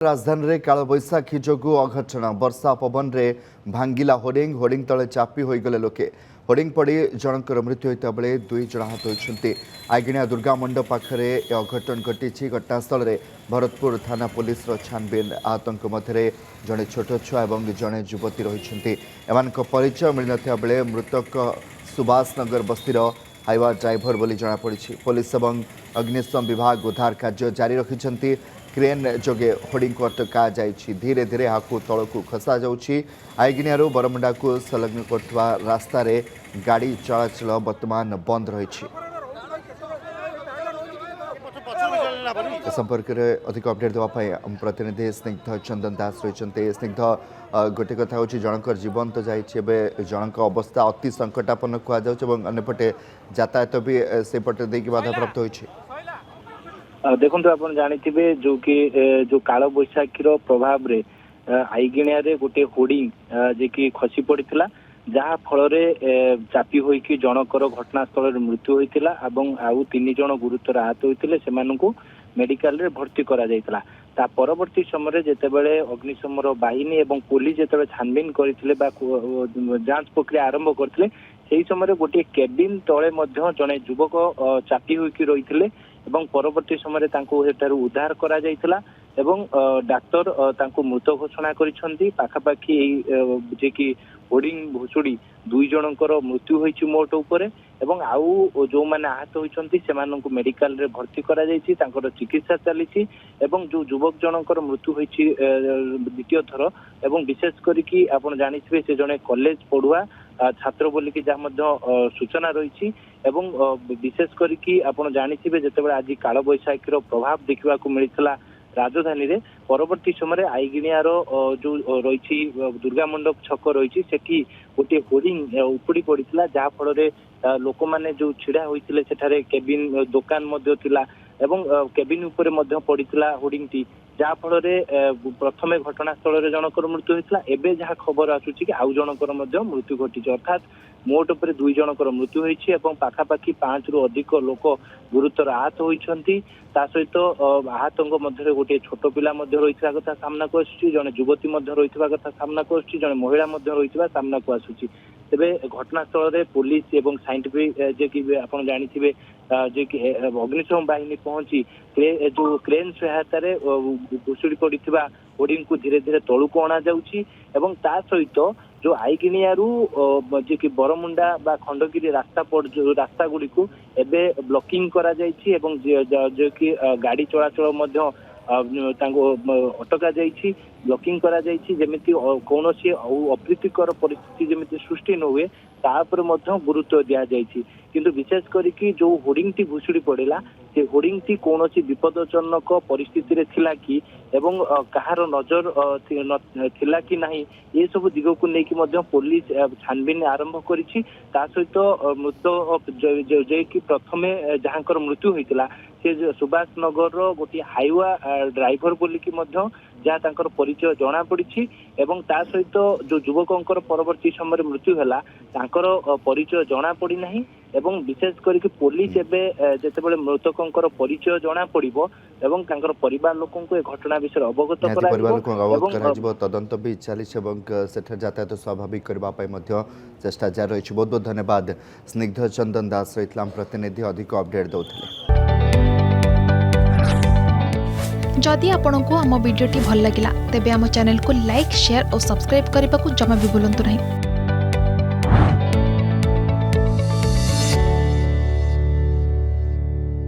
राजधानी में कालबैशाखी जोगु अघटन वर्षा पवन रे भांगिला होर्डिंग तले चापी होगले लोके होर्डिंग पड़ी जनकर मृत्यु होता बेले दुई जन आहत होती। आईगिणिया दुर्गा मंडप पाखरे अघटन घटी। घटनास्थल में भरतपुर थाना पुलिस छानबीन आहतों मध्य जड़े छोट छुआ और जड़े युवती रही। एमान परिचय मिल न बेले मृतक सुभाष नगर बस्तीर हाइवा ड्राइवर बोली जमापड़ी। पुलिस और अग्निशम विभाग उद्धार कार्य जारी रखिंट। क्रेन जोगे होर्डिंग को अटका जाइए। धीरे धीरे यहाँ तल को खसा जाऊँगी। आईगिणियारू बरमुंडा को संलग्न करथुवा रास्ता रे गाड़ी चलाचल बर्तमान बंद रही। संपर्क में अधिक अपडेट देवाई आम प्रतिनिधि स्निग्ध चंदन दास रही। स्निग्ध गोटे कथा हूँ जनकर जीवन तो जाइए जनक अवस्था अति संकटापन्न कहुच्छे अंपटे यातायात भी से पटे देखिए बाधाप्राप्त होती। देखो आप जानी जो कि जो काल बैशाखी प्रभाव रे आईगिणिया रे गोटे होर्डिंग जे कि खसी पड़ता जहाँ फल चापी होइकी जनकर घटनास्थल मृत्यु होता आउ 3 जन गुरुतर आहत होते से मेडिकल रे भर्ती करा जायतिला। ता परवर्ती समय जेतेबेले अग्निशम बाहिनी एवं पुलिस जेतेबेले छानबीन करथिले बा जांच प्रक्रिया आरंभ करथिले सेही समय गोटे केबिन तले मध्य जने युवक चापी होइकी रहिथिले एवं परवर्ती समय तांको हेटारु उद्धार करा जायतिला एवं डाक्टर तांको मृत घोषणा करिसंती। पाखापाखी जे कि होर्डिंग भुसुड़ी 2 जनकर मृत्यु होइछि मोट उपरे एवं आउ जो माने आहत होइछंती सेमानंकु मेडिकल रे भर्ती करा जायछि। तांकर चिकित्सा चलीछि एवं जो युवक जनकर मृत्यु होइछि द्वितीय थर एवं विशेष करिकि आपण जानिथिबे से जने कॉलेज पढुआ छात्र बोली कि जहाँ सूचना रही एवं विशेष करिकि आपण जानिथिबे जेतेबेले आज काल बैशाखी प्रभाव देखा मिलता राजधानी रे परवर्ती समय आईगिणियार जो रही दुर्गा मंडप छक रही सेठी गोटे होर्डिंग उपड़ी पड़ता जहाँ फल लोक मैंने जो छिड़ा होते सेठारे केबिन दुकान थिला एवं केबिन उपरे मध्य पड़ता होर्डिंग टी जहाँ फल प्रथमे घटनास्थल में जनकर मृत्यु होता एवं जहाँ खबर आसूची कि आउ जनकर मृत्यु घटी अर्थात मोट उपर 2 जनकर मृत्यु होती पाखापाखि 5 रु अधिक लोक गुरुतर आहत होती। सहित आहतों मध्य गोटे छोट पिला रही कथा सामना को आसूची जड़े युवती रही कथा सामना को आसूची जड़े महिला रही सामना को आसूची। तेबे घटनास्थल में पुलिस एवं साइंटिफिक जे कि आप जानी जे कि अग्निशम बाहिनी पहुंची जो क्रेन सहायतार भुशुड़ी पड़ा होर्डिंग को धीरे धीरे तलू को अणा जाउछि एवं ता सहित जो आईगिणियारू जे कि बरमुंडा बा खंडगिरी रास्ता गुड़ी को एबे ब्लॉकिंग करा जाइछि एवं जे कि गाड़ी चलाचल मध्य अटका जाइछि ब्लॉकिंग करा जाइछि जेमिति कोनोसी अप्रीतिकर परिस्थिति जेमिति सृष्टि न हुए तापर मध्य गुरुत्व दिया जाइछि। किंतु विशेष करिकि जो होर्डिंग टी भुसुड़ी पड़ेला से होर्डिंग टी कोनोसी विपदजनक परिस्थिति रे थिला कि एवं कहार नजर थिला कि नहीं ये सब दिग को लेकिन मध्य पुलिस छानबीन आरंभ करिछि। ता सहित मृत जे कि प्रथमे जहाँकर मृत्यु होइतिला से सुभाष नगर गोटे हाइवा ड्राइवर बोली कि मध्य जहाँ तांकर परिचय जना पड़ी एवं ता सहित जो युवकंकर परवर्ती समय मृत्यु है तांकर परिचय जना पड़ी नहीं एवं विशेष करके पुलिस एवं जितेबाला मृतकंकर परिचय जना पड़िबो एवं तांकर परिवार लोकों को घटना विषय अवगत कराइबो तदंत भी चली यातायात स्वाभाविक करने चेष्टा जारी रही। बहुत बहुत धन्यवाद स्निग्ध चंदन दास रही प्रतिनिधि अधिक अपडेट दौले। जदि आपंक आम भिडी भल लगा तेब आम चैनल को लाइक शेयर और सब्सक्राइब करने को जमा भी भूलु नहीं।